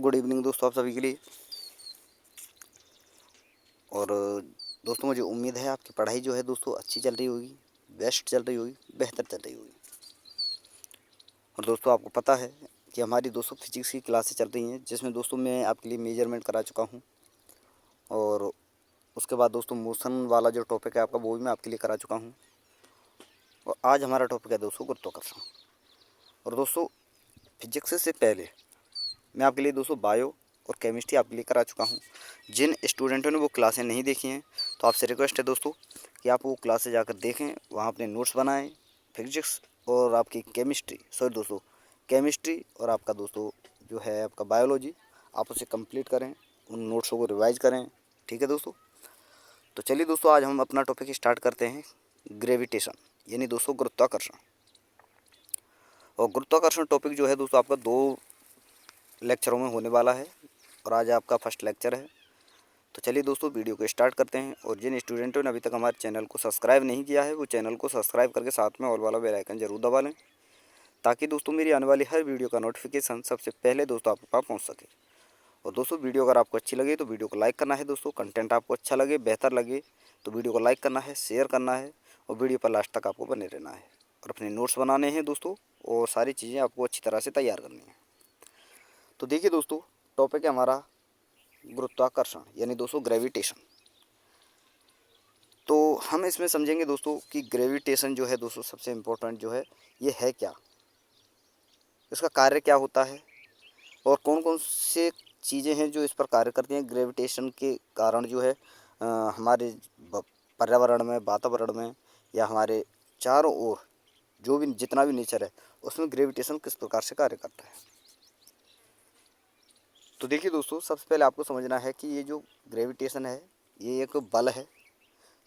Good evening दोस्तों आप सभी के लिए। और दोस्तों मुझे उम्मीद है आपकी पढ़ाई जो है दोस्तों अच्छी चल रही होगी, बेस्ट चल रही होगी, बेहतर चल रही होगी। और दोस्तों आपको पता है कि हमारी दोस्तों फिजिक्स की क्लासेस चल रही हैं, जिसमें दोस्तों मैं आपके लिए मेजरमेंट करा चुका हूँ। और उसके बाद दोस्तों मोशन वाला जो टॉपिक है आपका, वो भी मैं आपके लिए करा चुका हूँ। और आज हमारा टॉपिक है दोस्तों गुरुत्वाकर्षण। और दोस्तों फिजिक्स से पहले मैं आपके लिए दोस्तों बायो और केमिस्ट्री आपके लिए करा चुका हूँ। जिन स्टूडेंटों ने वो क्लासें नहीं देखी हैं तो आपसे रिक्वेस्ट है दोस्तों कि आप वो क्लासें जाकर देखें, वहाँ अपने नोट्स बनाएं। फिजिक्स और आपकी केमिस्ट्री और आपका दोस्तों जो है आपका बायोलॉजी, आप उसे कंप्लीट करें, उन नोट्सों को रिवाइज करें। ठीक है दोस्तों। तो चलिए दोस्तों आज हम अपना टॉपिक स्टार्ट करते हैं, ग्रेविटेशन यानी दोस्तों गुरुत्वाकर्षण। और गुरुत्वाकर्षण टॉपिक जो है दोस्तों आपका 2 लेक्चरों में होने वाला है और आज आपका फर्स्ट लेक्चर है। तो चलिए दोस्तों वीडियो को स्टार्ट करते हैं। और जिन स्टूडेंटों ने अभी तक हमारे चैनल को सब्सक्राइब नहीं किया है वो चैनल को सब्सक्राइब करके साथ में ऑल वाला बेल आइकन जरूर दबा लें, ताकि दोस्तों मेरी आने वाली हर वीडियो का नोटिफिकेशन सबसे पहले दोस्तों आपके पास पहुँच सके। और दोस्तों वीडियो अगर आपको अच्छी लगे तो वीडियो को लाइक करना है दोस्तों। कंटेंट आपको अच्छा लगे, बेहतर लगे तो वीडियो को लाइक करना है, शेयर करना है और वीडियो पर लास्ट तक आपको बने रहना है। और अपने नोट्स बनाने हैं दोस्तों और सारी चीज़ें आपको अच्छी तरह से तैयार करनी है। तो देखिए दोस्तों टॉपिक है हमारा गुरुत्वाकर्षण यानी दोस्तों ग्रेविटेशन। तो हम इसमें समझेंगे दोस्तों कि ग्रेविटेशन जो है दोस्तों सबसे इम्पोर्टेंट जो है ये है क्या, इसका कार्य क्या होता है और कौन कौन से चीज़ें हैं जो इस पर कार्य करती हैं। ग्रेविटेशन के कारण जो है हमारे पर्यावरण में, वातावरण में या हमारे चारों ओर जो भी जितना भी नेचर है उसमें ग्रेविटेशन किस प्रकार से कार्य करता है। तो देखिए दोस्तों सबसे पहले आपको समझना है कि ये जो ग्रेविटेशन है ये एक बल है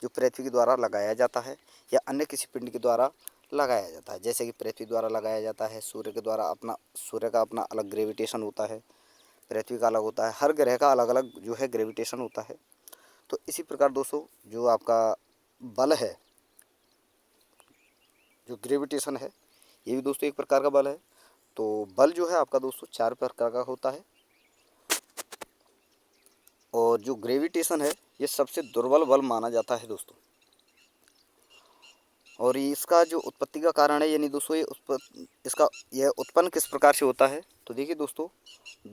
जो पृथ्वी के द्वारा लगाया जाता है या अन्य किसी पिंड के द्वारा लगाया जाता है। जैसे कि पृथ्वी द्वारा लगाया जाता है, सूर्य के द्वारा सूर्य का अपना अलग ग्रेविटेशन होता है, पृथ्वी का अलग होता है, हर ग्रह का अलग अलग जो है ग्रेविटेशन होता है। तो इसी प्रकार दोस्तों जो आपका बल है, जो ग्रेविटेशन है, ये भी दोस्तों एक प्रकार का बल है। तो बल जो है आपका दोस्तों 4 प्रकार का होता है और जो ग्रेविटेशन है ये सबसे दुर्बल बल माना जाता है दोस्तों। और इसका जो उत्पत्ति का कारण है यानी दोस्तों यह उत्पन्न किस प्रकार से होता है। तो देखिए दोस्तों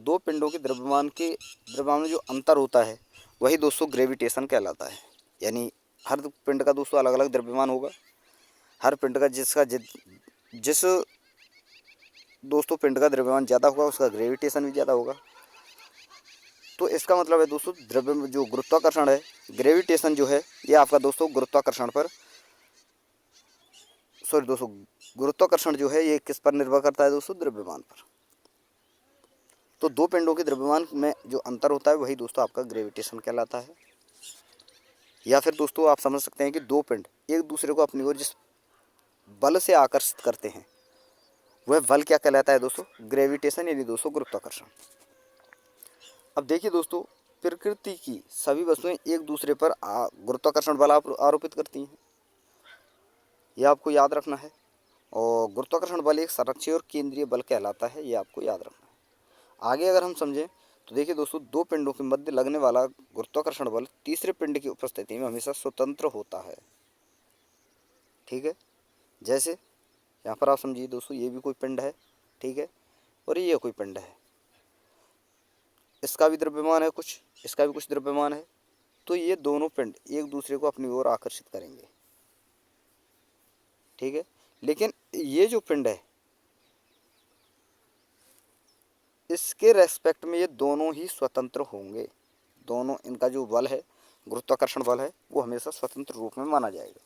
2 पिंडों के द्रव्यमान में जो अंतर होता है वही दोस्तों ग्रेविटेशन कहलाता है। यानी हर पिंड का दोस्तों अलग अलग द्रव्यमान होगा, हर पिंड का जिस दोस्तों पिंड का द्रव्यमान ज़्यादा होगा उसका ग्रेविटेशन भी ज़्यादा होगा। तो इसका मतलब है दोस्तों जो गुरुत्वाकर्षण है, ग्रेविटेशन जो है ये आपका दोस्तों गुरुत्वाकर्षण जो है ये किस पर निर्भर करता है दोस्तों, द्रव्यमान पर। तो 2 पिंडों के द्रव्यमान में जो अंतर होता है वही दोस्तों आपका ग्रेविटेशन कहलाता है। या फिर दोस्तों आप समझ सकते हैं कि 2 पिंड एक दूसरे को अपनी ओर जिस बल से आकर्षित करते हैं वह बल क्या कहलाता है दोस्तों, ग्रेविटेशन यानी दोस्तों गुरुत्वाकर्षण। अब देखिए दोस्तों प्रकृति की सभी वस्तुएं एक दूसरे पर गुरुत्वाकर्षण बल आरोपित करती हैं, यह आपको याद रखना है। और गुरुत्वाकर्षण बल एक संरक्षी और केंद्रीय बल कहलाता है, ये आपको याद रखना है। आगे अगर हम समझें तो देखिए दोस्तों 2 पिंडों के मध्य लगने वाला गुरुत्वाकर्षण बल तीसरे पिंड की उपस्थिति में हमेशा स्वतंत्र होता है। ठीक है, जैसे यहाँ पर आप समझिए दोस्तों ये भी कोई पिंड है, ठीक है, और ये कोई पिंड है, इसका भी द्रव्यमान है कुछ, इसका भी कुछ द्रव्यमान है। तो ये दोनों पिंड एक दूसरे को अपनी ओर आकर्षित करेंगे, ठीक है। लेकिन ये जो पिंड है इसके रेस्पेक्ट में ये दोनों ही स्वतंत्र होंगे। दोनों इनका जो बल है, गुरुत्वाकर्षण बल है, वो हमेशा स्वतंत्र रूप में माना जाएगा।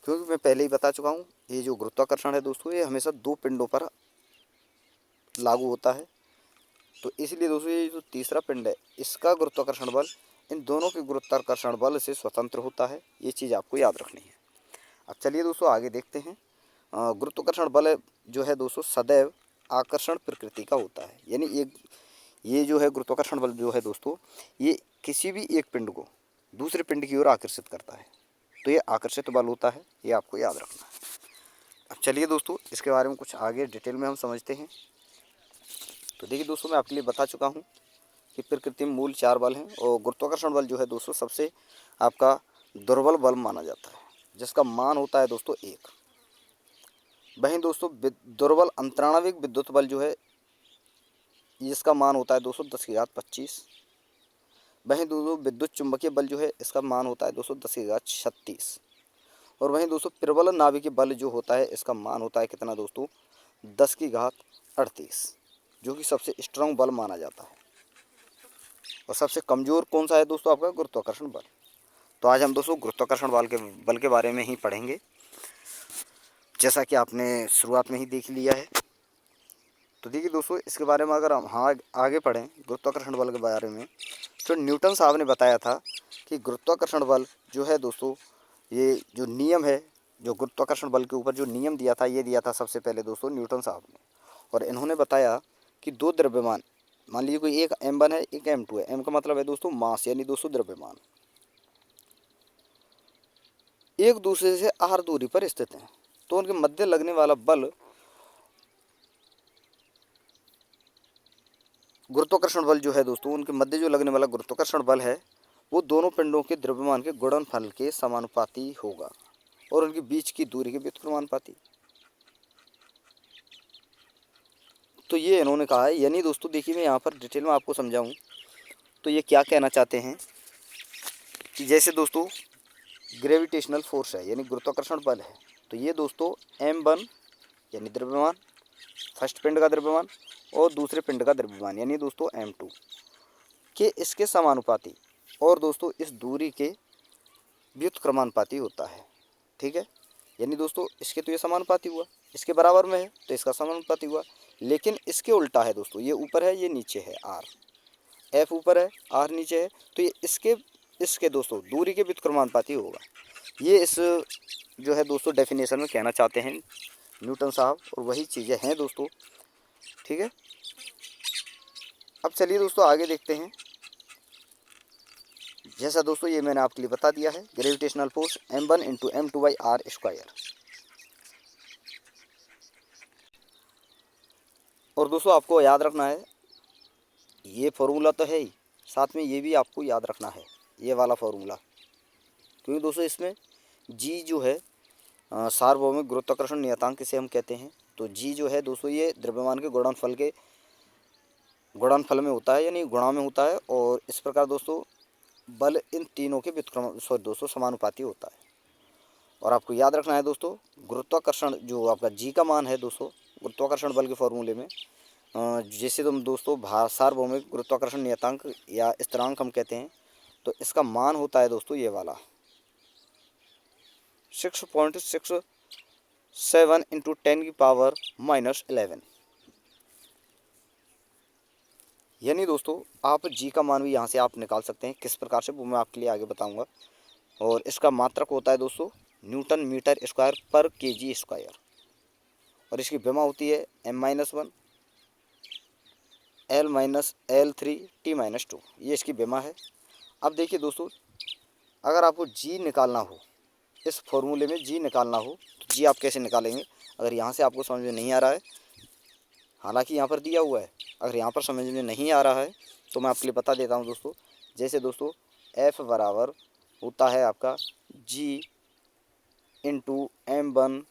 क्योंकि मैं पहले ही बता चुका हूँ ये जो गुरुत्वाकर्षण है दोस्तों ये हमेशा 2 पिंडों पर लागू होता है। तो इसलिए दोस्तों ये जो तीसरा पिंड है इसका गुरुत्वाकर्षण बल इन दोनों के गुरुत्वाकर्षण बल से स्वतंत्र होता है, ये चीज़ आपको याद रखनी है। अब चलिए दोस्तों आगे देखते हैं। गुरुत्वाकर्षण बल जो है दोस्तों सदैव आकर्षण प्रकृति का होता है। यानी ये जो है गुरुत्वाकर्षण बल जो है दोस्तों ये किसी भी एक पिंड को दूसरे पिंड की ओर आकर्षित करता है, तो ये आकर्षित बल होता है, ये आपको याद रखना है। अब चलिए दोस्तों इसके बारे में कुछ आगे डिटेल में हम समझते हैं। तो देखिए दोस्तों, मैं आपके लिए बता चुका हूँ कि प्रकृति में मूल 4 बल हैं और गुरुत्वाकर्षण बल जो है दोस्तों सबसे आपका दुर्बल बल माना जाता है, जिसका मान होता है दोस्तों 1। वहीं दोस्तों दुर्बल अंतराणविक विद्युत बल जो है इसका मान होता है दोस्तों 10 की घात 25। वहीं दोस्तों विद्युत चुंबकीय बल जो है इसका मान होता है दोस्तों 10 की घात 36। और वहीं दोस्तों प्रबल नाभिकीय बल जो होता है इसका मान होता है कितना दोस्तों 10 की घात 38, जो कि सबसे स्ट्रांग बल माना जाता है। और सबसे कमज़ोर कौन सा है दोस्तों आपका गुरुत्वाकर्षण बल। तो आज हम दोस्तों गुरुत्वाकर्षण बल के बारे में ही पढ़ेंगे, जैसा कि आपने शुरुआत में ही देख लिया है। तो देखिए दोस्तों, इसके बारे में अगर हम आगे पढ़ें गुरुत्वाकर्षण बल के बारे में, तो न्यूटन साहब ने बताया था कि गुरुत्वाकर्षण बल जो है दोस्तों, ये जो नियम है, जो गुरुत्वाकर्षण बल के ऊपर जो नियम दिया था, ये दिया था सबसे पहले दोस्तों न्यूटन साहब ने। और इन्होंने बताया कि 2 द्रव्यमान, मान लीजिए कोई एक m1 है, एक m2 है। m का मतलब है दोस्तों मास, यानी दोस्तों द्रव्यमान, एक दूसरे से r दूरी पर स्थित हैं, तो उनके मध्य लगने वाला बल गुरुत्वाकर्षण बल जो है दोस्तों, उनके मध्य जो लगने वाला गुरुत्वाकर्षण बल है वो दोनों पिंडों के द्रव्यमान के गुणनफल के समानुपाती होगा और उनके बीच की दूरी के व्युत्क्रमानुपाती। तो ये इन्होंने कहा है। यानी दोस्तों देखिए, मैं यहाँ पर डिटेल में आपको समझाऊँ तो ये क्या कहना चाहते हैं कि जैसे दोस्तों ग्रेविटेशनल फोर्स है, यानी गुरुत्वाकर्षण बल है, तो ये दोस्तों m1 यानी द्रव्यमान, फर्स्ट पिंड का द्रव्यमान, और दूसरे पिंड का द्रव्यमान यानी दोस्तों m2 के इसके समानुपाती और दोस्तों इस दूरी के व्युत्क्रमानुपाती होता है। ठीक है, यानी दोस्तों इसके तो ये समानुपाती हुआ, इसके बराबर में है तो इसका समानुपाती हुआ। लेकिन इसके उल्टा है दोस्तों, ये ऊपर है ये नीचे है, r f ऊपर है r नीचे है, तो ये इसके दोस्तों दूरी के व्युत्क्रमानुपाती होगा। ये इस जो है दोस्तों डेफिनेशन में कहना चाहते हैं न्यूटन साहब, और वही चीज़ें हैं दोस्तों। ठीक है, अब चलिए दोस्तों आगे देखते हैं। जैसा दोस्तों ये मैंने आपके लिए बता दिया है, gravitational force m1 into m2/r²। और दोस्तों आपको याद रखना है, ये फॉर्मूला तो है ही, साथ में ये भी आपको याद रखना है, ये वाला फॉर्मूला, क्योंकि दोस्तों इसमें g जो है सार्वभौमिक गुरुत्वाकर्षण नियतांक इसे हम कहते हैं। तो g जो है दोस्तों ये द्रव्यमान के गुणनफल में होता है, यानी गुणा में होता है। और इस प्रकार दोस्तों बल इन तीनों के दोस्तों समानुपाती होता है। और आपको याद रखना है दोस्तों, गुरुत्वाकर्षण जो आपका g का मान है दोस्तों गुरुत्वाकर्षण बल के फॉर्मूले में, जैसे तुम दोस्तों सार्वभौमिक गुरुत्वाकर्षण नियतांक या स्थिरांक हम कहते हैं, तो इसका मान होता है दोस्तों ये वाला 6.67 इंटू 10⁻⁻11। यानी दोस्तों आप जी का मान भी यहाँ से आप निकाल सकते हैं, किस प्रकार से वो मैं आपके लिए आगे बताऊंगा। और इसका मात्रक होता है दोस्तों न्यूटन मीटर स्क्वायर पर kg स्क्वायर, और इसकी विमा होती है m-1 L-L3 T-2, ये इसकी विमा है। अब देखिए दोस्तों, अगर आपको जी निकालना हो, इस फॉर्मूले में जी निकालना हो, तो जी आप कैसे निकालेंगे। अगर यहाँ से आपको समझ में नहीं आ रहा है, हालांकि यहाँ पर दिया हुआ है, अगर यहाँ पर समझ में नहीं आ रहा है तो मैं आपके लिए बता देता हूँ दोस्तों। जैसे दोस्तों F बराबर होता है आपका G into m1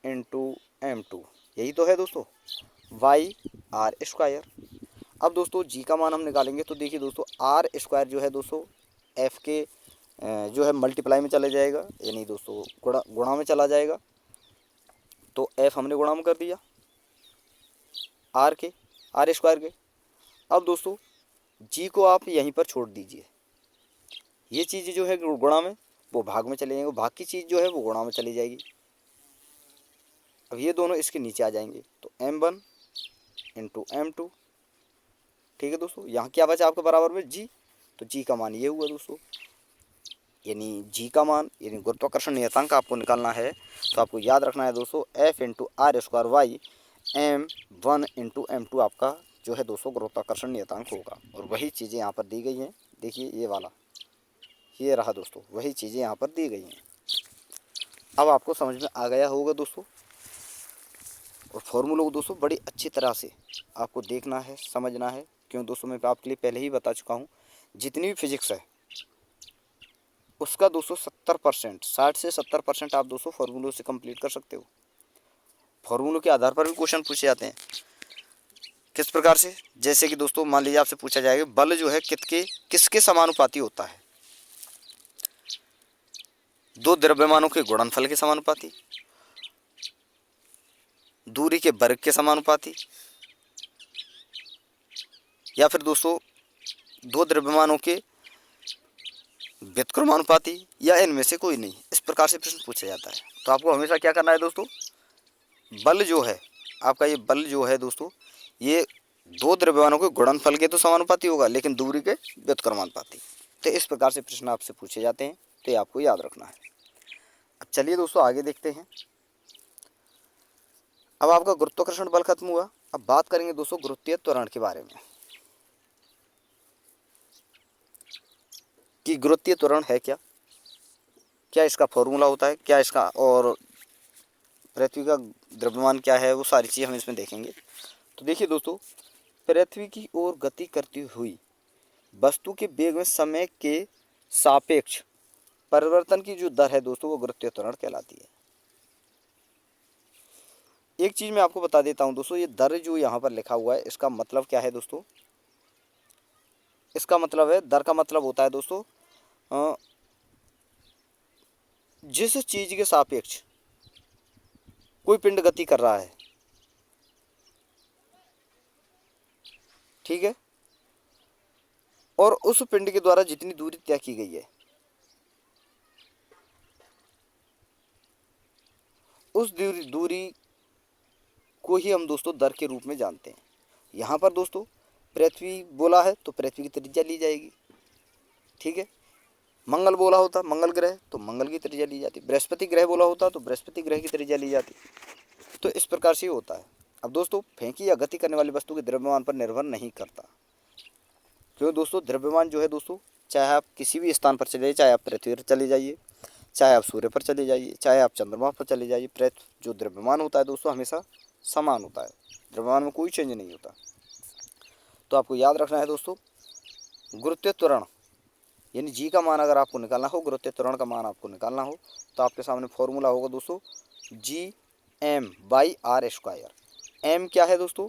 into m2, यही तो है दोस्तों y/r²। अब दोस्तों जी का मान हम निकालेंगे, तो देखिए दोस्तों r² जो है दोस्तों f के जो है मल्टीप्लाई में चला जाएगा, यानी दोस्तों गुणा में चला जाएगा। तो f हमने गुणा में कर दिया r स्क्वायर के। अब दोस्तों g को आप यहीं पर छोड़ दीजिए, ये चीज़ जो है गुणा में वो भाग में चले जाएंगे, भाग की चीज़ जो है वो गुणा में चली जाएगी। अब ये दोनों इसके नीचे आ जाएंगे, तो m1 इंटू m2। ठीक है दोस्तों, यहाँ क्या बचा आपके बराबर में g, तो g का मान ये हुआ दोस्तों। यानी g का मान यानी गुरुत्वाकर्षण नियतांक आपको निकालना है, तो आपको याद रखना है दोस्तों f into r² m1 into m2 आपका जो है दोस्तों गुरुत्वाकर्षण नियतांक होगा। और वही चीज़ें यहाँ पर दी गई हैं, देखिए ये वाला, ये रहा दोस्तों, वही चीज़ें यहाँ पर दी गई हैं। अब आपको समझ में आ गया होगा दोस्तों। और फॉर्मूलों को दोस्तों बड़ी अच्छी तरह से आपको देखना है, समझना है। क्यों दोस्तों, मैं आपके लिए पहले ही बता चुका हूँ, जितनी भी फिजिक्स है उसका दोस्तों 70%, 60 से 70% आप दोस्तों फॉर्मूलों से कंप्लीट कर सकते हो। फॉर्मूलों के आधार पर भी क्वेश्चन पूछे जाते हैं। किस प्रकार से? जैसे कि दोस्तों मान लीजिए आपसे पूछा जाएगा बल जो है किसके समानुपाती होता है? दो द्रव्यमानों के गुणनफल के समानुपाती, दूरी के वर्ग के समानुपाती, या फिर दोस्तों दो द्रव्यमानों के व्युत्क्रमानुपाती, या इनमें से कोई नहीं। इस प्रकार से प्रश्न पूछा जाता है। तो आपको हमेशा क्या करना है दोस्तों, बल जो है आपका, ये बल जो है दोस्तों, ये दो द्रव्यमानों के गुणनफल के तो समानुपाती होगा, लेकिन दूरी के व्युत्क्रमानुपाती। तो इस प्रकार से प्रश्न आपसे पूछे जाते हैं, तो ये आपको याद रखना है। अब चलिए दोस्तों आगे देखते हैं। अब आपका गुरुत्वाकर्षण बल खत्म हुआ। अब बात करेंगे दोस्तों गुरुत्वीय त्वरण के बारे में कि गुरुत्वीय त्वरण है क्या, क्या इसका फॉर्मूला होता है, क्या इसका, और पृथ्वी का द्रव्यमान क्या है, वो सारी चीज़ हम इसमें देखेंगे। तो देखिए दोस्तों, पृथ्वी की ओर गति करती हुई वस्तु के वेग में समय के सापेक्ष परिवर्तन की जो दर है दोस्तों, वो गुरुत्वीय त्वरण कहलाती है। एक चीज़ मैं आपको बता देता हूं दोस्तों, ये दर जो यहाँ पर लिखा हुआ है, इसका मतलब क्या है दोस्तों? इसका मतलब है, दर का मतलब होता है दोस्तों जिस चीज़ के सापेक्ष कोई पिंड गति कर रहा है, ठीक है, और उस पिंड के द्वारा जितनी दूरी तय की गई है, उस दूरी को ही हम दोस्तों दर के रूप में जानते हैं। यहाँ पर दोस्तों पृथ्वी बोला है तो पृथ्वी की त्रिज्या ली जाएगी, ठीक है। मंगल बोला होता, मंगल ग्रह, तो मंगल की त्रिज्या ली जाती। बृहस्पति ग्रह बोला होता तो बृहस्पति ग्रह की त्रिज्या ली जाती। तो इस प्रकार से होता है। अब दोस्तों फेंकी या गति करने वाली वस्तु के द्रव्यमान पर निर्भर नहीं करता। क्यों दोस्तों, द्रव्यमान जो है दोस्तों, चाहे आप किसी भी स्थान पर चले जाइए, चाहे आप पृथ्वी पर चले जाइए, चाहे आप सूर्य पर चले जाइए, चाहे आप चंद्रमा पर चले जाइए, पृथ्वी जो द्रव्यमान होता है दोस्तों हमेशा समान होता है। द्रव्यमान में कोई चेंज नहीं होता। तो आपको याद रखना है दोस्तों, गुरुत्वीय त्वरण यानी जी का मान अगर आपको निकालना हो, गुरुत्वीय त्वरण का मान आपको निकालना हो, तो आपके सामने फॉर्मूला होगा दोस्तों G M by R square. M क्या है दोस्तों,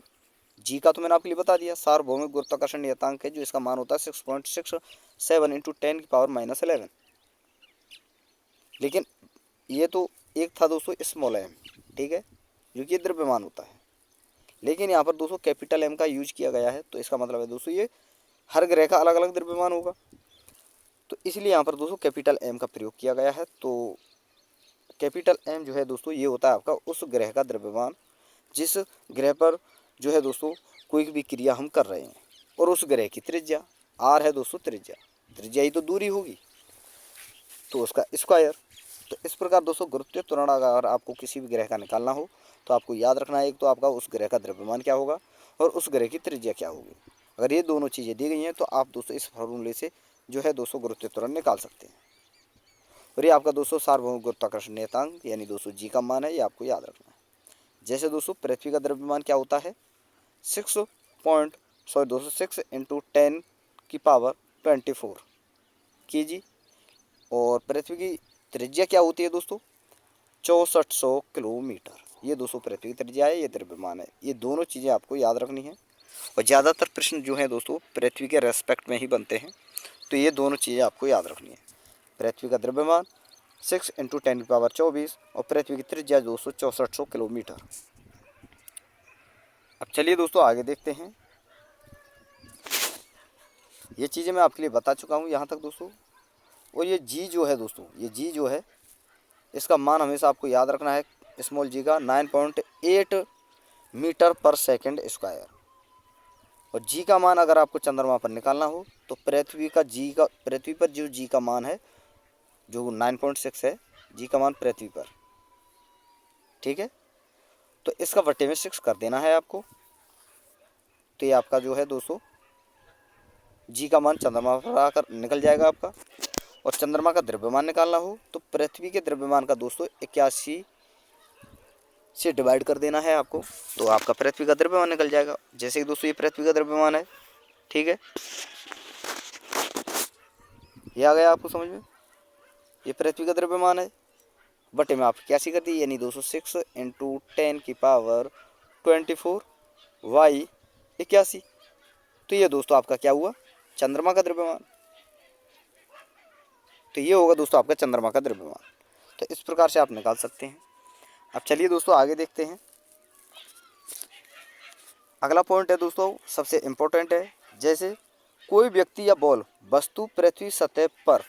जी का तो मैंने आपके लिए बता दिया, सार्वभौमिक गुरुत्वाकर्षण नियतांक है, जो इसका मान होता है 6.67 इंटू 10⁻11। लेकिन ये तो एक था दोस्तों स्मॉल एम, ठीक है, जो कि द्रव्यमान होता है। लेकिन यहाँ पर दोस्तों कैपिटल एम का यूज किया गया है, तो इसका मतलब है दोस्तों ये हर ग्रह का अलग अलग द्रव्यमान होगा, तो इसलिए यहाँ पर दोस्तों कैपिटल एम का प्रयोग किया गया है। तो कैपिटल एम जो है दोस्तों, ये होता है आपका उस ग्रह का द्रव्यमान जिस ग्रह पर जो है दोस्तों कोई भी क्रिया हम कर रहे हैं, और उस ग्रह की त्रिज्या आर है दोस्तों, त्रिज्या ही तो दूरी होगी, तो उसका स्क्वायर। तो इस प्रकार दोस्तों गुरुत्वीय त्वरण अगर आपको किसी भी ग्रह का निकालना हो, तो आपको याद रखना है, एक तो आपका उस ग्रह का द्रव्यमान क्या होगा और उस ग्रह की त्रिज्या क्या होगी। अगर ये दोनों चीज़ें दी गई हैं, तो आप दोस्तों इस फॉर्मूले से जो है दोस्तों गुरुत्वीय त्वरण निकाल सकते हैं। और ये आपका दोस्तों सार्वभौमिक गुरुत्वाकर्षण नियतांक यानी दोस्तों जी का मान है, ये आपको याद रखना है। जैसे दोस्तों पृथ्वी का द्रव्यमान क्या होता है, 6 इंटू 10⁻24 kg, और पृथ्वी की त्रिज्या क्या होती है दोस्तों, 6400 किलोमीटर। ये दोस्तों पृथ्वी की त्रिज्या है, ये द्रव्यमान है। ये दोनों चीज़ें आपको याद रखनी है, और ज़्यादातर प्रश्न जो हैं दोस्तों पृथ्वी के रेस्पेक्ट में ही बनते हैं, तो ये दोनों चीज़ें आपको याद रखनी है। पृथ्वी का द्रव्यमान 6 इंटू 10⁻24 और पृथ्वी की त्रिज्या दोस्तों 6400 किलोमीटर। अब चलिए दोस्तों आगे देखते हैं। ये चीज़ें मैं आपके लिए बता चुका हूँ यहाँ तक दोस्तों। और ये जी जो है दोस्तों, ये जी जो है इसका मान हमेशा आपको याद रखना है, स्मॉल जी का 9.8 मीटर पर सेकंड स्क्वायर। और जी का मान अगर आपको चंद्रमा पर निकालना हो, तो पृथ्वी पर जो जी का मान है जो 9.6 है, जी का मान पृथ्वी पर, ठीक है, तो इसका बट्टे में 6 कर देना है आपको। तो ये आपका जो है दोस्तों जी का मान चंद्रमा पर आकर निकल जाएगा आपका। और चंद्रमा का द्रव्यमान निकालना हो, तो पृथ्वी के द्रव्यमान का दोस्तों 81 से डिवाइड कर देना है आपको, तो आपका पृथ्वी का द्रव्यमान निकल जाएगा। जैसे कि दोस्तों ये पृथ्वी का द्रव्यमान है, ठीक है, ये आ गया आपको समझ में। ये पृथ्वी का द्रव्यमान है, बटे में आप क्या सी कर दी, यानी 206 इंटू 10⁻24 वाई 81। तो ये दोस्तों आपका क्या हुआ, चंद्रमा का द्रव्यमान। तो ये होगा दोस्तों आपका चंद्रमा का द्रव्यमान। तो इस प्रकार से आप निकाल सकते हैं। अब चलिए दोस्तों आगे देखते हैं। अगला पॉइंट है दोस्तों सबसे इम्पोर्टेंट है। जैसे कोई व्यक्ति या बॉल वस्तु पृथ्वी सतह पर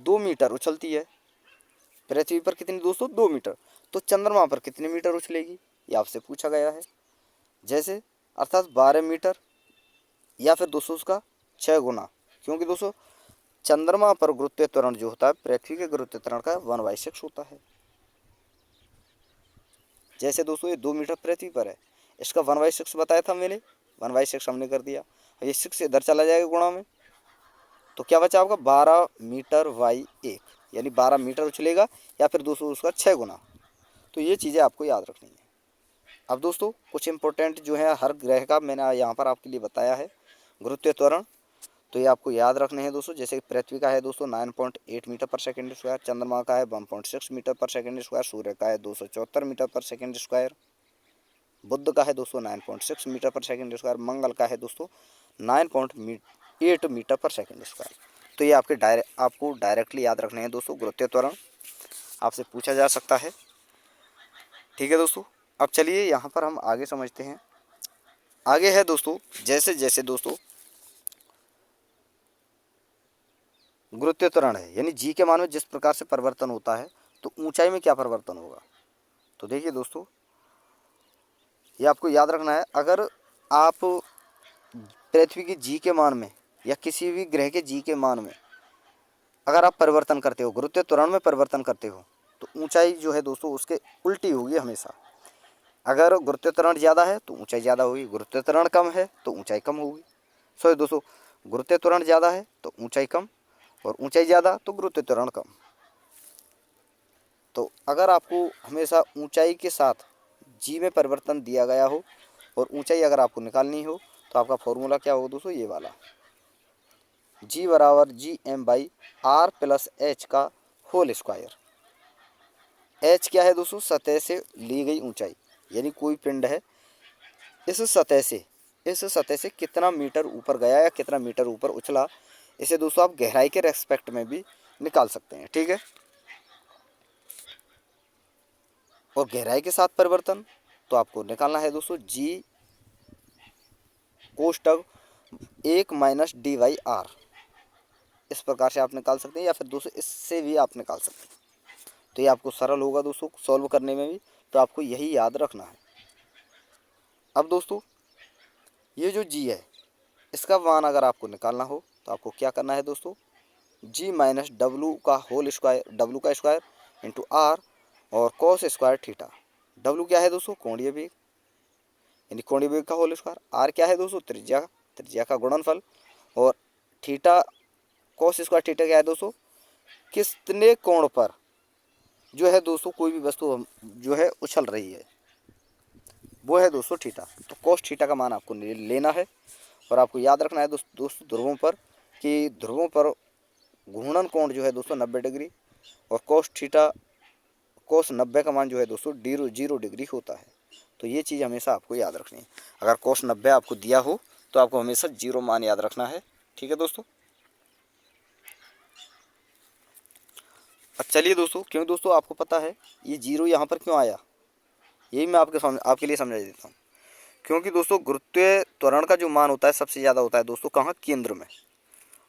2 मीटर उछलती है। पृथ्वी पर कितनी दोस्तों, 2 मीटर। तो चंद्रमा पर कितने मीटर उछलेगी, ये आपसे पूछा गया है। जैसे अर्थात 12 मीटर, या फिर दोस्तों उसका 6 गुना, क्योंकि दोस्तों चंद्रमा पर गुरुत्वीय त्वरण जो होता है पृथ्वी के गुरुत्वीय त्वरण का 1/6 होता है। जैसे दोस्तों ये 2 मीटर पृथ्वी पर है, इसका 1/6 बताया था मैंने, 1/6 हमने कर दिया। ये 6 इधर चला जाएगा गुणा में, तो क्या बचा आपका 12 मीटर बाई 1, यानी 12 मीटर उछलेगा, या फिर दोस्तों उसका 6 गुना। तो ये चीज़ें आपको याद रखनी है। अब दोस्तों कुछ इंपॉर्टेंट जो है हर ग्रह का मैंने यहाँ पर आपके लिए बताया है गुरुत्वीय त्वरण, तो ये आपको याद रखने हैं दोस्तों। जैसे पृथ्वी का है दोस्तों 9.8 मीटर पर सेकंड स्क्वायर, चंद्रमा का है 1.6 मीटर पर सेकंड स्क्वायर, सूर्य का है 274 मीटर पर सेकंड स्क्वायर, बुध का है दोस्तों 9.6 मीटर पर सेकंड स्क्वायर, मंगल का है दोस्तों 9.8 मीटर पर सेकंड स्क्वायर। तो ये आपको डायरेक्टली याद रखने हैं दोस्तों। गुरुत्वीय त्वरण आपसे पूछा जा सकता है, ठीक है दोस्तों। अब चलिए यहाँ पर हम आगे समझते हैं। आगे है दोस्तों, जैसे जैसे दोस्तों गुरुत्वीय त्वरण है यानी जी के मान में जिस प्रकार से परिवर्तन होता है, तो ऊंचाई में क्या परिवर्तन होगा। तो देखिए दोस्तों ये आपको याद रखना है। अगर आप पृथ्वी की जी के मान में या किसी भी ग्रह के जी के मान में अगर आप परिवर्तन करते हो, गुरुत्वीय त्वरण में परिवर्तन करते हो, तो ऊंचाई जो है दोस्तों उसके उल्टी होगी हमेशा। अगर गुरुत्वीय त्वरण ज़्यादा है तो ऊंचाई ज़्यादा होगी, गुरुत्वीय त्वरण कम है तो ऊंचाई कम होगी। सॉरी दोस्तों, गुरुत्वीय त्वरण ज़्यादा है तो ऊंचाई कम, और ऊंचाई ज़्यादा तो गुरुत्वीय त्वरण कम। तो अगर आपको हमेशा ऊंचाई के साथ जी में परिवर्तन दिया गया हो और ऊंचाई अगर आपको निकालनी हो, तो आपका फॉर्मूला क्या होगा दोस्तों, ये वाला, जी बराबर Gm/r प्लस एच का होल स्क्वायर। एच क्या है दोस्तों, सतह से ली गई ऊंचाई, यानी कोई पिंड है इस सतह से कितना मीटर ऊपर गया या कितना मीटर ऊपर उछला, इसे दोस्तों आप गहराई के रेस्पेक्ट में भी निकाल सकते हैं, ठीक है। और गहराई के साथ परिवर्तन तो आपको निकालना है दोस्तों जी कोष्टक 1 - d/r। इस प्रकार से आप निकाल सकते हैं, या फिर दोस्तों इससे भी आप निकाल सकते हैं। तो ये आपको सरल होगा दोस्तों सॉल्व करने में भी, तो आपको यही याद रखना है। अब दोस्तों ये जो जी है इसका मान अगर आपको निकालना हो, तो आपको क्या करना है दोस्तों, जी माइनस डब्लू का होल स्क्वायर, डब्लू का स्क्वायर इंटू आर और कॉस स्क्वायर थीटा। डब्लू क्या है दोस्तों, कोणीय वेग, यानी कोणीय वेग का होल स्क्वायर। आर क्या है दोस्तों, त्रिज्या का गुणनफल। और थीटा, कॉस स्क्वायर थीटा क्या है दोस्तों, कितने कोण पर जो है दोस्तों कोई भी वस्तु जो है उछल रही है, वो है दोस्तों थीटा। तो कॉस थीटा का मान आपको लेना है, और आपको याद रखना है दोस्तों ध्रुवों पर कि ध्रुवों पर घूर्णन कोण जो है दोस्तों 90 डिग्री, और कॉस 90 का मान जो है दोस्तों 0 डिग्री होता है। तो ये चीज़ हमेशा आपको याद रखनी है। अगर कॉस 90 आपको दिया हो तो आपको हमेशा 0 मान याद रखना है, ठीक है दोस्तों। अब चलिए दोस्तों, क्यों दोस्तों आपको पता है ये 0 यहाँ पर क्यों आया, यही मैं आपके लिए समझा देता हूँ। क्योंकि दोस्तों गुरुत्वीय त्वरण का जो मान होता है सबसे ज़्यादा होता है दोस्तों कहाँ, केंद्र में,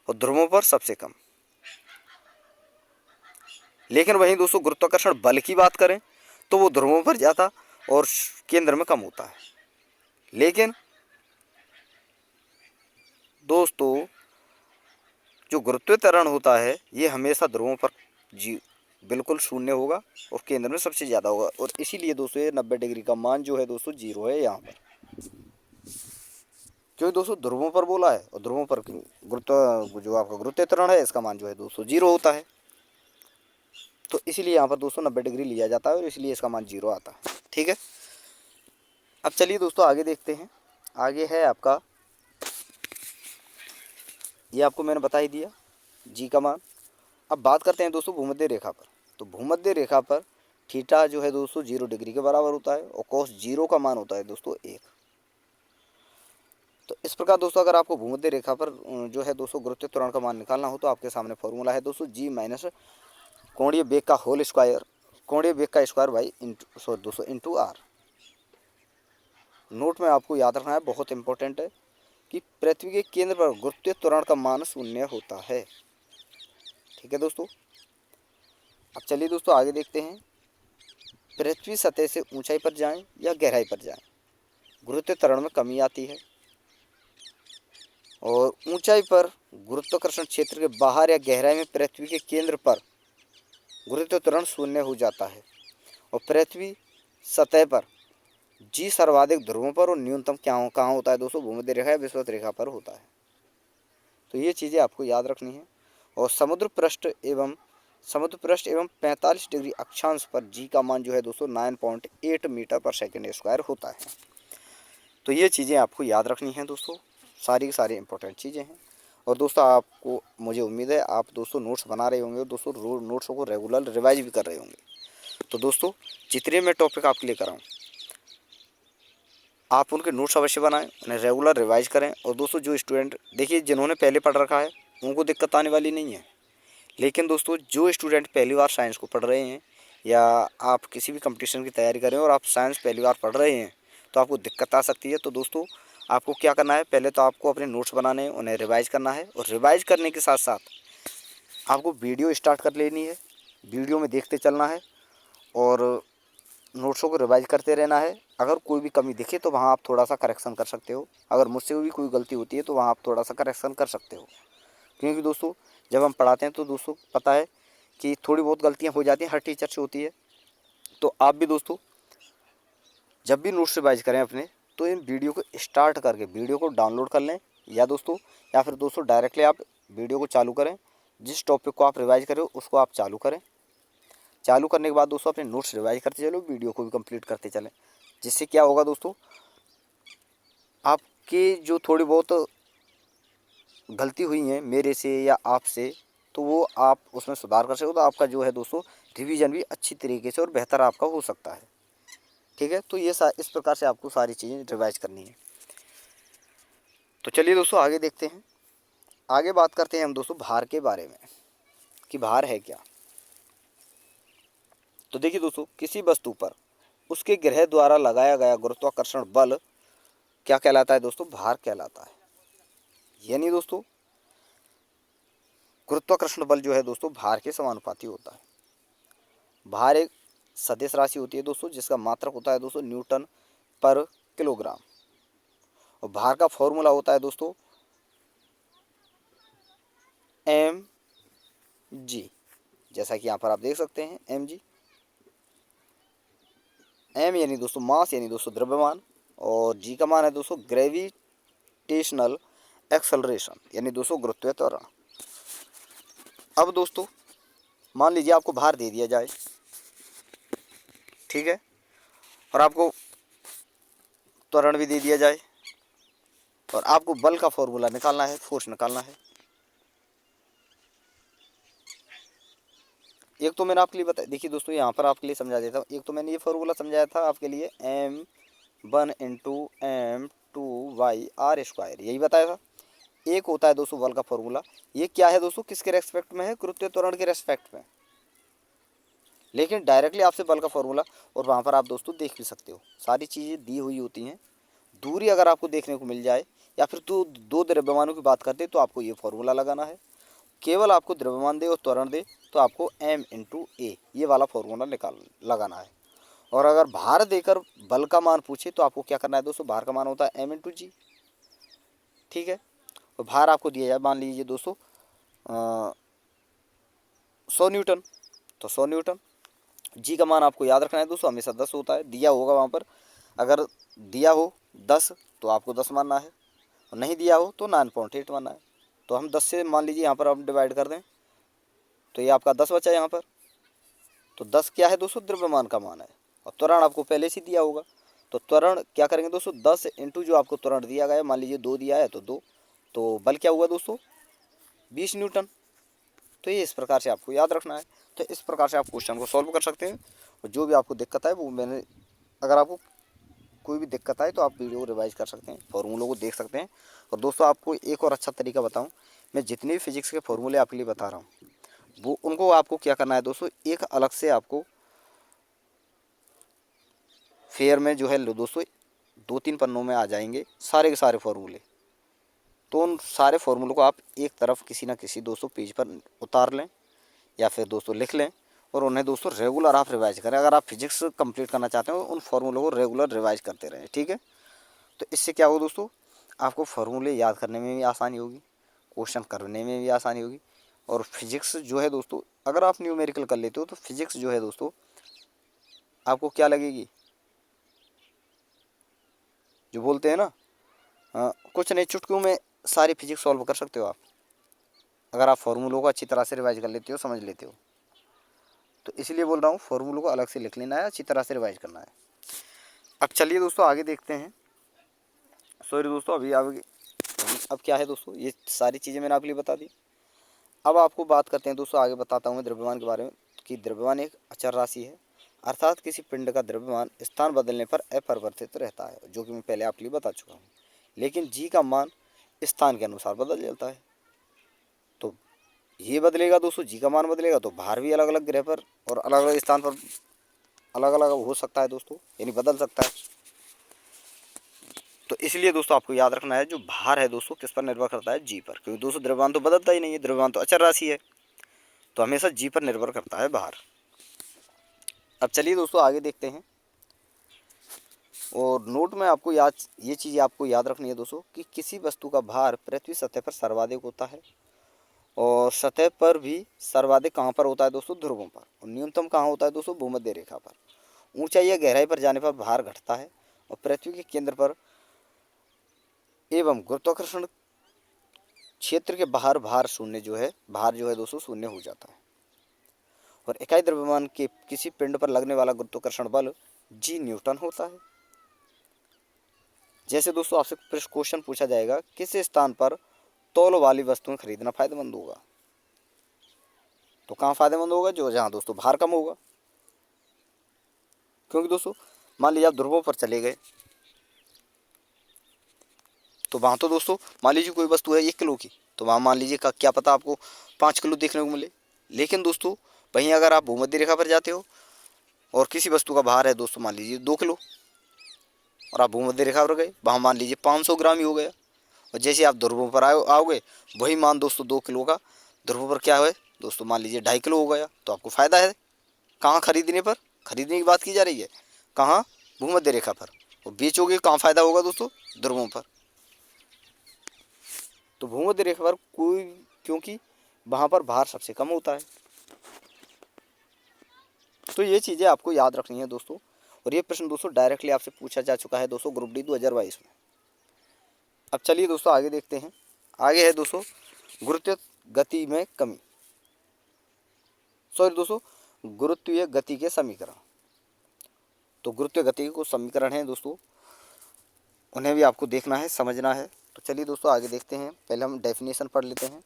और ध्रुवों पर सबसे कम। लेकिन वहीं दोस्तों गुरुत्वाकर्षण बल की बात करें तो वो ध्रुवों पर ज़्यादा और केंद्र में कम होता है। लेकिन दोस्तों जो गुरुत्वीय त्वरण होता है ये हमेशा ध्रुवों पर बिल्कुल शून्य होगा और केंद्र में सबसे ज़्यादा होगा, और इसीलिए दोस्तों ये 90 डिग्री का मान जो है दोस्तों 0 है यहाँ पर, क्योंकि दोस्तों ध्रुवों पर बोला है, और ध्रुवों पर जो आपका गुरुत्वीय त्वरण है इसका मान जो है दोस्तों 0 होता है। तो इसीलिए यहाँ पर दोस्तों 90 डिग्री लिया जाता है और इसलिए इसका मान 0 आता है। ठीक है। अब चलिए दोस्तों आगे देखते हैं। आगे है आपका, ये आपको मैंने बता ही दिया जी का मान। अब बात करते हैं दोस्तों भूमध्य रेखा पर। तो भूमध्य रेखा पर थीटा जो है दोस्तों 0 डिग्री के बराबर होता है और cos 0 का मान होता है दोस्तों 1। तो इस प्रकार दोस्तों अगर आपको भूमध्य रेखा पर जो है दोस्तों गुरुत्व त्वरण का मान निकालना हो तो आपके सामने फॉर्मूला है दोस्तों जी माइनस कोणीय वेग का होल स्क्वायर, कोणीय वेग का स्क्वायर बाई दोस्तों इंटू आर। नोट में आपको याद रखना है, बहुत इंपॉर्टेंट है, कि पृथ्वी के केंद्र पर गुरुत्व त्वरण का मान 0 होता है। ठीक है दोस्तों। अब चलिए दोस्तों आगे देखते हैं। पृथ्वी सतह से ऊंचाई पर जाएं या गहराई पर जाएं, गुरुत्व त्वरण में कमी आती है। और ऊंचाई पर गुरुत्वाकर्षण क्षेत्र के बाहर या गहराई में पृथ्वी के केंद्र पर गुरुत्व त्वरण 0 हो जाता है। और पृथ्वी सतह पर जी सर्वाधिक ध्रुवों पर और न्यूनतम कहाँ होता है दोस्तों, भूमध्य रेखा या विषुवत रेखा पर होता है। तो ये चीज़ें आपको याद रखनी है। और समुद्र पृष्ठ एवं 45 डिग्री अक्षांश पर जी का मान जो है दोस्तों 9.8 मीटर पर सेकेंड स्क्वायर होता है। तो ये चीज़ें आपको याद रखनी हैं दोस्तों, सारी की सारी इंपॉर्टेंट चीज़ें हैं। और दोस्तों आपको, मुझे उम्मीद है आप दोस्तों नोट्स बना रहे होंगे और दोस्तों नोट्सों को रेगुलर रिवाइज भी कर रहे होंगे। तो दोस्तों जितने मैं टॉपिक आपके लिए कराऊँ आप उनके नोट्स अवश्य बनाएं, उन्हें रेगुलर रिवाइज करें। और दोस्तों जो स्टूडेंट, देखिए जिन्होंने पहले पढ़ रखा है उनको दिक्कत आने वाली नहीं है, लेकिन दोस्तों जो स्टूडेंट पहली बार साइंस को पढ़ रहे हैं या आप किसी भी कंपटीशन की तैयारी कर रहे हैं और आप साइंस पहली बार पढ़ रहे हैं तो आपको दिक्कत आ सकती है। तो दोस्तों आपको क्या करना है, पहले तो आपको अपने नोट्स बनाने हैं, उन्हें रिवाइज करना है। और रिवाइज करने के साथ साथ आपको वीडियो स्टार्ट कर लेनी है, वीडियो में देखते चलना है और नोट्सों को रिवाइज करते रहना है। अगर कोई भी कमी दिखे तो वहाँ आप थोड़ा सा करेक्शन कर सकते हो, अगर मुझसे भी कोई गलती होती है तो वहाँ आप थोड़ा सा करेक्शन कर सकते हो। क्योंकि दोस्तों जब हम पढ़ाते हैं तो दोस्तों पता है कि थोड़ी बहुत गलतियाँ हो जाती हैं, हर टीचर से होती है। तो आप भी दोस्तों जब भी नोट्स रिवाइज करें अपने, तो इन वीडियो को स्टार्ट करके वीडियो को डाउनलोड कर लें, या फिर दोस्तों डायरेक्टली आप वीडियो को चालू करें। जिस टॉपिक को आप रिवाइज करें उसको आप चालू करें। चालू करने के बाद दोस्तों अपने नोट्स रिवाइज करते चलो, वीडियो को भी कंप्लीट करते चलें। जिससे क्या होगा दोस्तों, आपके जो थोड़ी बहुत गलती हुई हैं मेरे से या आपसे, तो वो आप उसमें सुधार कर सको, तो आपका जो है दोस्तों रिवीजन भी अच्छी तरीके से और बेहतर आपका हो सकता है। ठीक है। तो ये इस प्रकार से आपको सारी चीज़ें रिवाइज करनी है। तो चलिए दोस्तों आगे देखते हैं। आगे बात करते हैं हम दोस्तों भार के बारे में, कि भार है क्या। तो देखिए दोस्तों, किसी वस्तु पर उसके ग्रह द्वारा लगाया गया गुरुत्वाकर्षण बल क्या कहलाता है दोस्तों, भार कहलाता है। यानी दोस्तों गुरुत्वाकर्षण बल जो है दोस्तों भार के समानुपाती होता है। भार एक सदिश राशि होती है दोस्तों, जिसका मात्रक होता है दोस्तों न्यूटन पर किलोग्राम। और भार का फॉर्मूला होता है दोस्तों एम जी, जैसा कि यहाँ पर आप देख सकते हैं एम जी। एम यानी दोस्तों मास यानी दोस्तों द्रव्यमान, और जी का मान है दोस्तों ग्रेविटेशनल एक्सेलरेशन यानी दोस्तों गुरुत्वीय त्वरण। अब दोस्तों मान लीजिए आपको भार दे दिया जाए, ठीक है, और आपको त्वरण भी दे दिया जाए और आपको बल का फॉर्मूला निकालना है, फोर्स निकालना है। एक तो मैंने आपके लिए बताया, देखिए दोस्तों यहाँ पर आपके लिए समझा देता हूँ। एक तो मैंने ये फॉर्मूला समझाया था आपके लिए m1 इंटू m2/r², यही बताया था। एक होता है दोस्तों बल का फॉर्मूला, ये क्या है दोस्तों, किसके रेस्पेक्ट में है, गुरुत्वीय त्वरण के रेस्पेक्ट में। लेकिन डायरेक्टली आपसे बल का फॉर्मूला, और वहाँ पर आप दोस्तों देख भी सकते हो सारी चीज़ें दी हुई होती हैं। दूरी अगर आपको देखने को मिल जाए या फिर दो द्रव्यमानों की बात करते तो आपको ये फॉर्मूला लगाना है। केवल आपको द्रव्यमान दे और त्वरण दे तो आपको m इंटू ए ये वाला फॉर्मूला लगाना है। और अगर भार देकर बल का मान पूछे तो आपको क्या करना है दोस्तों, भार का मान होता है m इंटू जी। ठीक है। तो भार आपको दिया जाए, मान लीजिए दोस्तों 100 न्यूटन, तो 100 न्यूटन। जी का मान आपको याद रखना है दोस्तों, हमेशा 10 होता है, दिया होगा वहाँ पर। अगर दिया हो 10 तो आपको 10 मानना है, और नहीं दिया हो तो 9.8 मानना है। तो हम 10 से मान लीजिए यहाँ पर हम डिवाइड कर दें तो ये आपका 10 बचा यहाँ पर। तो 10 क्या है दोस्तों, द्रव्यमान का मान है। और त्वरण आपको पहले से दिया होगा। तो त्वरण क्या करेंगे दोस्तों, 10 इंटू जो आपको त्वरण दिया गया है, मान लीजिए 2 दिया है तो 2, तो बल क्या हुआ दोस्तों, 20 न्यूटन। तो ये इस प्रकार से आपको याद रखना है। तो इस प्रकार से आप क्वेश्चन को सॉल्व कर सकते हैं। और जो भी आपको दिक्कत है वो मैंने, अगर आपको कोई भी दिक्कत आए तो आप वीडियो को रिवाइज कर सकते हैं, फॉर्मूलों को देख सकते हैं। और दोस्तों आपको एक और अच्छा तरीका बताऊं, मैं जितने भी फिजिक्स के फॉर्मूले आपके लिए बता रहा हूँ वो उनको आपको क्या करना है दोस्तों, एक अलग से आपको फेयर में जो है दोस्तों 2-3 पन्नों में आ जाएंगे सारे के सारे फॉर्मूले। तो उन सारे फॉर्मूलों को आप एक तरफ किसी ना किसी दोस्तों पेज पर उतार लें या फिर दोस्तों लिख लें, और उन्हें दोस्तों रेगुलर आप रिवाइज करें। अगर आप फिजिक्स कंप्लीट करना चाहते हो उन फॉर्मूलों को रेगुलर रिवाइज करते रहें, ठीक है। तो इससे क्या होगा दोस्तों, आपको फार्मूले याद करने में भी आसानी होगी, क्वेश्चन करने में भी आसानी होगी। और फिजिक्स जो है दोस्तों, अगर आप न्यूमेरिकल कर लेते हो तो फिजिक्स जो है दोस्तों आपको क्या लगेगी, जो बोलते हैं ना, कुछ नहीं चुटकियों में सारी फिजिक्स सॉल्व कर सकते हो आप, अगर आप फार्मूलों को अच्छी तरह से रिवाइज कर लेते हो, समझ लेते हो। तो इसलिए बोल रहा हूँ फार्मूलों को अलग से लिख लेना है, अच्छी तरह से रिवाइज करना है। अब चलिए दोस्तों आगे देखते हैं। सॉरी दोस्तों, अब क्या है दोस्तों, ये सारी चीज़ें मैंने आपके लिए बता दी। अब आपको बात करते हैं दोस्तों, आगे बताता हूँ मैं द्रव्यमान के बारे में, कि द्रव्यमान एक अचर राशि है, अर्थात किसी पिंड का द्रव्यमान स्थान बदलने पर अपरिवर्तित रहता है, जो कि मैं पहले आपके लिए बता चुका हूँ। लेकिन जी का मान स्थान के अनुसार बदल जाता है। तो ये बदलेगा दोस्तों, जी का मान बदलेगा तो भार भी अलग अलग ग्रह पर और अलग अलग स्थान पर अलग अलग हो सकता है दोस्तों, यानी बदल सकता है। तो इसलिए दोस्तों आपको याद रखना है, जो भार है दोस्तों किस पर निर्भर करता है, जी पर, क्योंकि दोस्तों द्रव्यमान तो बदलता ही नहीं है, द्रव्यमान तो अचर राशि है, तो हमेशा जी पर निर्भर करता है भार। अब चलिए दोस्तों आगे देखते हैं। और नोट में आपको ये चीज़ आपको याद रखनी है दोस्तों, कि किसी वस्तु का भार पृथ्वी सतह पर सर्वाधिक होता है, और सतह पर भी सर्वाधिक कहाँ पर होता है दोस्तों, ध्रुवों पर, और न्यूनतम कहाँ होता है दोस्तों, भूमध्य रेखा पर। ऊंचाई या गहराई पर जाने पर भार घटता है, और पृथ्वी के केंद्र पर एवं गुरुत्वाकर्षण क्षेत्र के बाहर भार जो है दोस्तों शून्य हो जाता है। और इकाई द्रव्यमान के किसी पिंड पर लगने वाला गुरुत्वाकर्षण बल जी न्यूटन होता है। जैसे दोस्तों आपसे क्वेश्चन पूछा जाएगा, किस स्थान पर तौल वाली वस्तुएं खरीदना फायदेमंद होगा, तो कहाँ फायदेमंद होगा, जो जहाँ दोस्तों भार कम होगा। क्योंकि दोस्तों मान लीजिए आप ध्रुवों पर चले गए, तो वहाँ तो दोस्तों मान लीजिए कोई वस्तु है 1 किलो की, तो वहाँ मान लीजिए क्या पता आपको 5 किलो देखने को मिले। लेकिन दोस्तों वहीं अगर आप भूमध्य रेखा पर जाते हो और किसी वस्तु का भार है दोस्तों मान लीजिए 2 किलो, और आप भूमध्य रेखा पर गए, वहाँ मान लीजिए 500 ग्राम ही हो गया। और जैसे आप ध्रुवों पर आओगे, वही मान दोस्तों 2 किलो का ध्रुवों पर क्या है दोस्तों, मान लीजिए 2.5 किलो हो गया, तो आपको फ़ायदा है। कहाँ खरीदने पर, खरीदने की बात की जा रही है, कहाँ, भूमध्य रेखा पर। और बेचोगे कहाँ फ़ायदा होगा दोस्तों, ध्रुवों पर। तो भूमध्य रेखा पर कोई, क्योंकि वहाँ पर भार सबसे कम होता है। तो ये चीज़ें आपको याद रखनी है दोस्तों। और ये प्रश्न दोस्तों डायरेक्टली आपसे पूछा जा चुका है दोस्तों ग्रुप डी 2022 में। अब चलिए दोस्तों आगे देखते हैं। आगे है दोस्तों गुरुत्व गति में कमी, सॉरी दोस्तों गुरुत्वीय गति के समीकरण। तो गुरुत्वीय गति के कुछ समीकरण हैं दोस्तों, उन्हें भी आपको देखना है, समझना है। तो चलिए दोस्तों आगे देखते हैं। पहले हम डेफिनेशन पढ़ लेते हैं,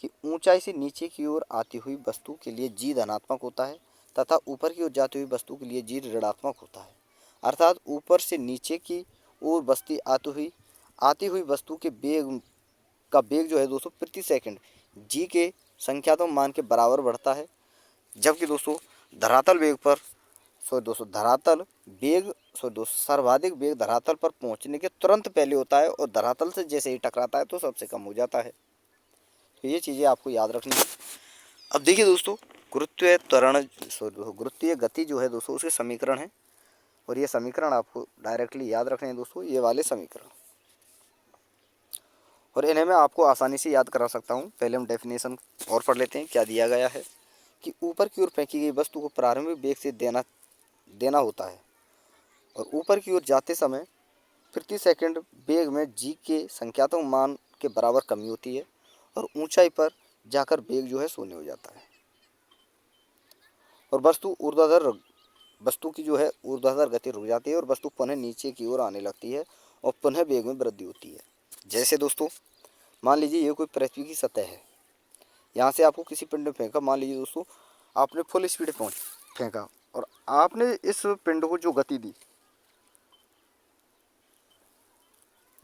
कि ऊंचाई से नीचे की ओर आती हुई वस्तु के लिए जी धनात्मक होता है, तथा ऊपर की ओर जाती हुई वस्तु के लिए जी ऋणात्मक होता है। अर्थात ऊपर से नीचे की ओर बस्ती आती हुई वस्तु के वेग जो है दोस्तों प्रति सेकंड जी के संख्यात्मक मान के बराबर बढ़ता है, जबकि दोस्तों धरातल वेग पर सर्वाधिक वेग धरातल पर पहुंचने के तुरंत पहले होता है, और धरातल से जैसे ही टकराता है तो सबसे कम हो जाता है। तो ये चीज़ें आपको याद रखनी है। अब देखिए दोस्तों, गुरुत्वीय गति जो है दोस्तों उसके समीकरण है, और ये समीकरण आपको डायरेक्टली याद रखने हैं दोस्तों, ये वाले समीकरण। और इन्हें मैं आपको आसानी से याद करा सकता हूँ। पहले हम डेफिनेशन और पढ़ लेते हैं। क्या दिया गया है, कि ऊपर की ओर फेंकी गई वस्तु को प्रारंभिक वेग से देना होता है, और ऊपर की ओर जाते समय प्रति सेकंड वेग में जी के संख्यात्मक मान के बराबर कमी होती है, और ऊंचाई पर जाकर वेग जो है शून्य हो जाता है। और वस्तु ऊर्ध्वाधर वस्तु की जो है ऊर्ध्वाधर गति रुक जाती है और वस्तु पुनः नीचे की ओर आने लगती है और पुनः वेग में वृद्धि होती है। जैसे दोस्तों मान लीजिए ये कोई पृथ्वी की सतह है, यहाँ से आपको किसी पिंड में फेंका, मान लीजिए दोस्तों आपने फुल स्पीड पहुँच फेंका और आपने इस पिंड को जो गति दी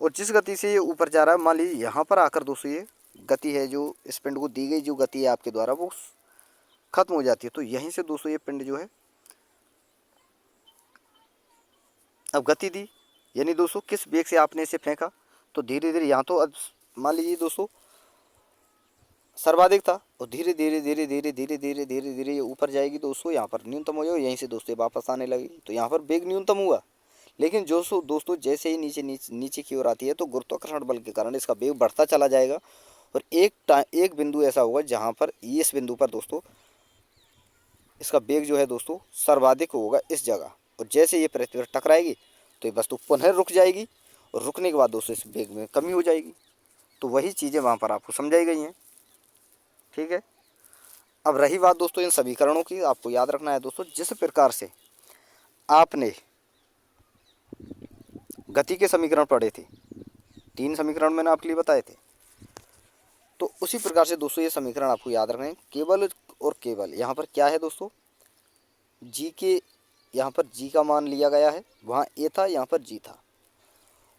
और जिस गति से ये ऊपर जा रहा है, मान लीजिए यहाँ पर आकर दोस्तों ये गति है जो इस पिंड को दी गई जो गति है आपके द्वारा वो खत्म हो जाती है। तो यहीं से दोस्तों ये पिंड जो है अब गति दी, यानी दोस्तों किस वेग से आपने इसे फेंका, तो धीरे धीरे यहाँ तो अब मान लीजिए दोस्तों सर्वाधिक था और धीरे धीरे धीरे धीरे धीरे धीरे धीरे धीरे ये ऊपर जाएगी दोस्तों, यहाँ पर न्यूनतम हो जाएगी, यहीं से दोस्तों वापस आने लगी तो यहाँ पर वेग न्यूनतम हुआ। लेकिन जो दोस्तों जैसे ही नीचे की ओर आती है तो गुरुत्वाकर्षण बल के कारण इसका वेग बढ़ता चला जाएगा और एक बिंदु ऐसा होगा जहाँ पर इस बिंदु पर दोस्तों इसका वेग जो है दोस्तों सर्वाधिक होगा इस जगह, और जैसे ये पृथ्वी पर टकराएगी तो ये वस्तु पुनः रुक जाएगी और रुकने के बाद दोस्तों इस वेग में कमी हो जाएगी। तो वही चीज़ें वहाँ पर आपको समझाई गई हैं, ठीक है। अब रही बात दोस्तों इन समीकरणों की, आपको याद रखना है दोस्तों जिस प्रकार से आपने गति के समीकरण पढ़े थे, 3 समीकरण मैंने आपके लिए बताए थे, तो उसी प्रकार से दोस्तों ये समीकरण आपको याद रखना है। केवल और केवल यहाँ पर क्या है दोस्तों, जी के यहाँ पर जी का मान लिया गया है, वहाँ ए था, यहाँ पर जी था।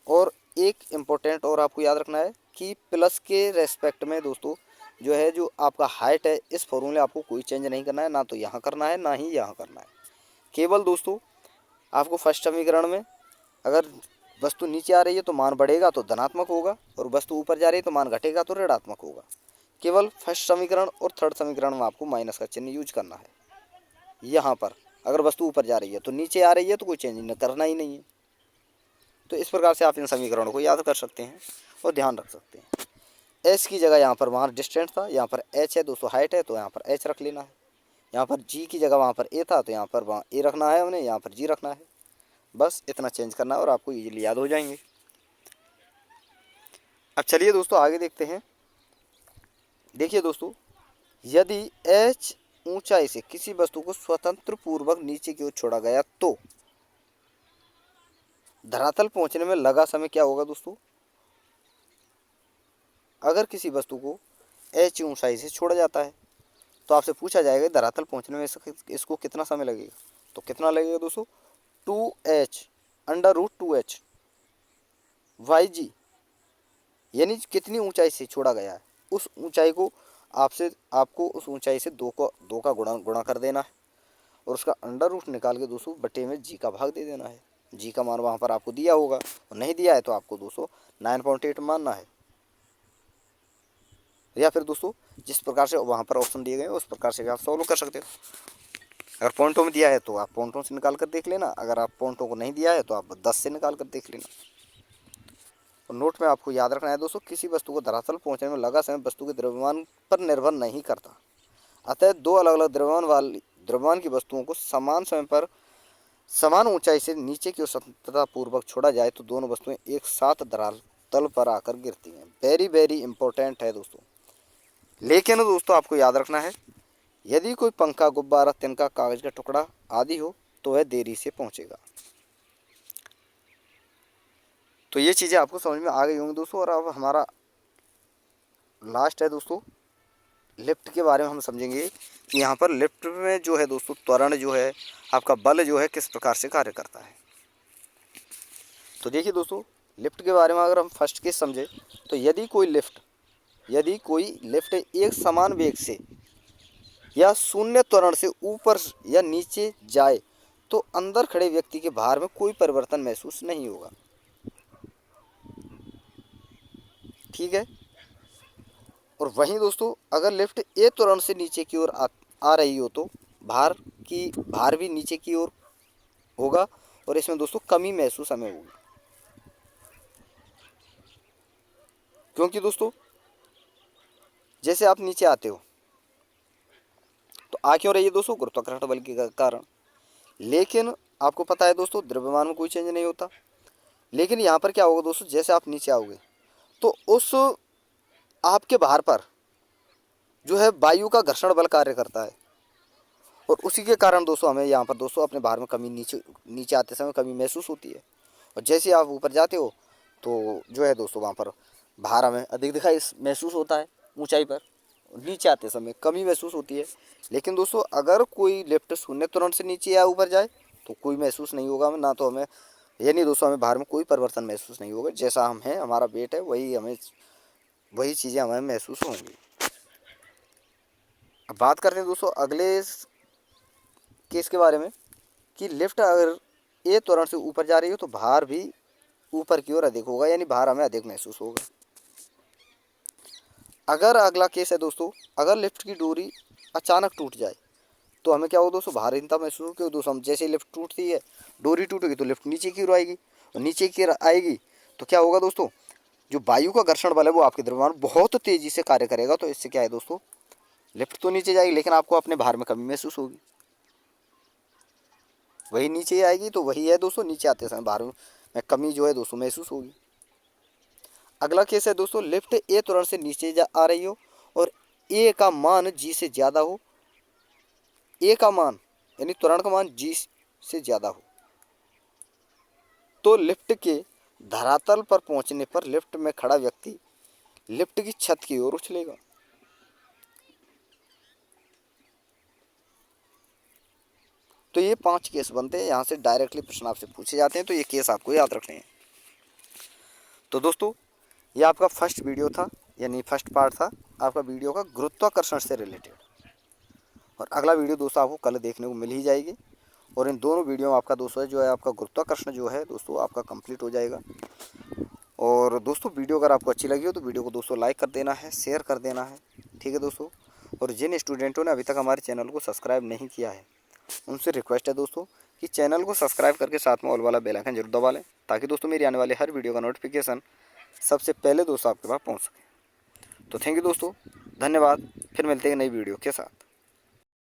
और एक इम्पोर्टेंट और आपको याद रखना है कि प्लस के रेस्पेक्ट में दोस्तों जो है जो आपका हाइट है, इस फॉर्मूले आपको कोई चेंज नहीं करना है, ना तो यहाँ करना है ना ही यहाँ करना है। केवल दोस्तों आपको फर्स्ट समीकरण में अगर वस्तु नीचे आ रही है तो मान बढ़ेगा तो धनात्मक होगा और वस्तु ऊपर जा रही है तो मान घटेगा तो ऋणात्मक होगा। केवल फर्स्ट समीकरण और थर्ड समीकरण में आपको माइनस का चिन्ह यूज करना है। यहाँ पर अगर वस्तु ऊपर जा रही है तो नीचे आ रही है तो कोई चेंज करना ही नहीं है। तो इस प्रकार से आप इन समीकरणों को याद कर सकते हैं और ध्यान रख सकते हैं। एच की जगह यहाँ पर वहाँ डिस्टेंस था, यहाँ पर एच है दोस्तों हाइट है तो यहाँ पर एच रख लेना है। यहाँ पर जी की जगह वहाँ पर ए था तो यहाँ पर वहाँ ए रखना है हमने, यहाँ पर जी रखना है। बस इतना चेंज करना है और आपको इजीली याद हो जाएंगे। अब चलिए दोस्तों आगे देखते हैं। देखिए दोस्तों यदि एच ऊंचाई से किसी वस्तु को स्वतंत्र पूर्वक नीचे की ओर छोड़ा गया तो धरातल पहुंचने में लगा समय क्या होगा दोस्तों। अगर किसी वस्तु को एच ऊंचाई से छोड़ा जाता है तो आपसे पूछा जाएगा धरातल पहुंचने में इसको कितना समय लगेगा, तो कितना लगेगा दोस्तों 2h under root 2h Y जी, यानी कितनी ऊंचाई से छोड़ा गया है उस ऊंचाई को आपको उस ऊंचाई से दो का गुणा कर देना है और उसका अंडर रूट निकाल के दोस्तों बटे में जी का भाग दे देना है। जी का मान वहाँ पर आपको दिया होगा और नहीं दिया है तो आपको दोस्तों 9.8 मानना है, या फिर दोस्तों जिस प्रकार से वहाँ पर ऑप्शन दिए गए उस प्रकार से भी आप सॉल्व कर सकते हो। अगर पॉइंटों में दिया है तो आप पॉइंटों से निकाल कर देख लेना, अगर आप पॉइंटों को नहीं दिया है तो आप 10 से निकाल कर देख लेना। और नोट में आपको याद रखना है दोस्तों किसी वस्तु को धरातल पहुंचने में लगा समय वस्तु के द्रव्यमान पर निर्भर नहीं करता। अतः दो अलग अलग द्रव्यमान की वस्तुओं को समान समय पर समान ऊंचाई से नीचे की ओर स्वतंत्रता पूर्वक छोड़ा जाए तो दोनों वस्तुएं एक साथ धरातल पर आकर गिरती हैं। वेरी वेरी इंपॉर्टेंट है दोस्तों। लेकिन दोस्तों आपको याद रखना है यदि कोई पंखा, गुब्बारा, तिनका, कागज का टुकड़ा आदि हो तो वह देरी से पहुंचेगा। तो ये चीज़ें आपको समझ में आ गई होंगी दोस्तों। और अब हमारा लास्ट है दोस्तों लिफ्ट के बारे में हम समझेंगे कि यहाँ पर लिफ्ट में जो है दोस्तों त्वरण जो है आपका बल जो है किस प्रकार से कार्य करता है। तो देखिए दोस्तों लिफ्ट के बारे में अगर हम फर्स्ट केस समझे तो यदि कोई लिफ्ट एक समान वेग से या शून्य त्वरण से ऊपर या नीचे जाए तो अंदर खड़े व्यक्ति के भार में कोई परिवर्तन महसूस नहीं होगा, ठीक है। और वहीं दोस्तों अगर लिफ्ट ए त्वरण से नीचे की ओर आ रही हो तो भार भी नीचे की ओर होगा और इसमें दोस्तों कमी महसूस हमें होगी, क्योंकि दोस्तों जैसे आप नीचे आते हो तो आ क्यों रही है दोस्तों, गुरुत्वाकर्षण बल के कारण। लेकिन आपको पता है दोस्तों द्रव्यमान में कोई चेंज नहीं होता। लेकिन यहाँ पर क्या होगा दोस्तों, जैसे आप नीचे आओगे तो उस आपके भार पर जो है वायु का घर्षण बल कार्य करता है और उसी के कारण दोस्तों हमें यहाँ पर दोस्तों अपने भार में कमी नीचे आते समय कमी महसूस होती है। और जैसे ही आप ऊपर जाते हो तो जो है दोस्तों वहाँ पर भार हमें अधिक दिखाई महसूस होता है ऊंचाई पर, नीचे आते समय कमी महसूस होती है। लेकिन दोस्तों अगर कोई लिफ्ट शून्य तुरंत से नीचे या ऊपर जाए तो कोई महसूस नहीं होगा हमें, ना तो हमें यानी दोस्तों हमें भार में कोई परिवर्तन महसूस नहीं होगा। जैसा हम हैं, हमारा वेट है, वही चीज़ें हमें महसूस होंगी। अब बात करते हैं दोस्तों अगले केस के बारे में कि लिफ्ट अगर ए त्वरण से ऊपर जा रही हो तो भार भी ऊपर की ओर अधिक होगा, यानी भार हमें अधिक महसूस होगा। अगर अगला केस है दोस्तों, अगर लिफ्ट की डोरी अचानक टूट जाए तो हमें क्या होगा दोस्तों, भारहीनता महसूस हो। क्यों दोस्तों, हम जैसे ही लिफ्ट टूटती है, डोरी टूटेगी तो लिफ्ट नीचे की ओर आएगी, और नीचे की ओर आएगी तो क्या होगा दोस्तों, जो वायु का घर्षण बल है वो आपके द्रव्यमान बहुत तेजी से कार्य करेगा। तो इससे क्या है दोस्तों, लिफ्ट तो नीचे जाएगी लेकिन आपको अपने भार में कमी महसूस होगी। वही नीचे ही आएगी तो वही है दोस्तों, नीचे आते समय भार में कमी जो है दोस्तों महसूस होगी। अगला केस है दोस्तों, लिफ्ट ए त्वरण से नीचे आ रही हो और ए का मान जी से ज़्यादा हो। ए का मान यानी त्वरण का मान जी से ज़्यादा हो तो लिफ्ट के धरातल पर पहुंचने पर लिफ्ट में खड़ा व्यक्ति लिफ्ट की छत की ओर उछलेगा। तो ये 5 केस बनते हैं, यहाँ से डायरेक्टली प्रश्न आपसे पूछे जाते हैं, तो ये केस आपको याद रखने हैं। तो दोस्तों ये आपका फर्स्ट वीडियो था, यानी फर्स्ट पार्ट था आपका वीडियो का गुरुत्वाकर्षण से रिलेटेड। और अगला वीडियो दोस्तों आपको कल देखने को मिल ही जाएगी। और इन दोनों वीडियो में आपका दोस्तों जो है आपका गुरुत्वाकर्षण जो है दोस्तों आपका कंप्लीट हो जाएगा। और दोस्तों वीडियो अगर आपको अच्छी लगी हो तो वीडियो को दोस्तों लाइक कर देना है, शेयर कर देना है, ठीक है दोस्तों। और जिन स्टूडेंटों ने अभी तक हमारे चैनल को सब्सक्राइब नहीं किया है उनसे रिक्वेस्ट है दोस्तों कि चैनल को सब्सक्राइब करके साथ में ऑल वाला बेल आइकन जरूर दबा लें, ताकि दोस्तों मेरी आने वाले हर वीडियो का नोटिफिकेशन सबसे पहले दोस्तों आपके पास पहुँच सके। तो थैंक यू दोस्तों, धन्यवाद। फिर मिलते हैं नई वीडियो के साथ।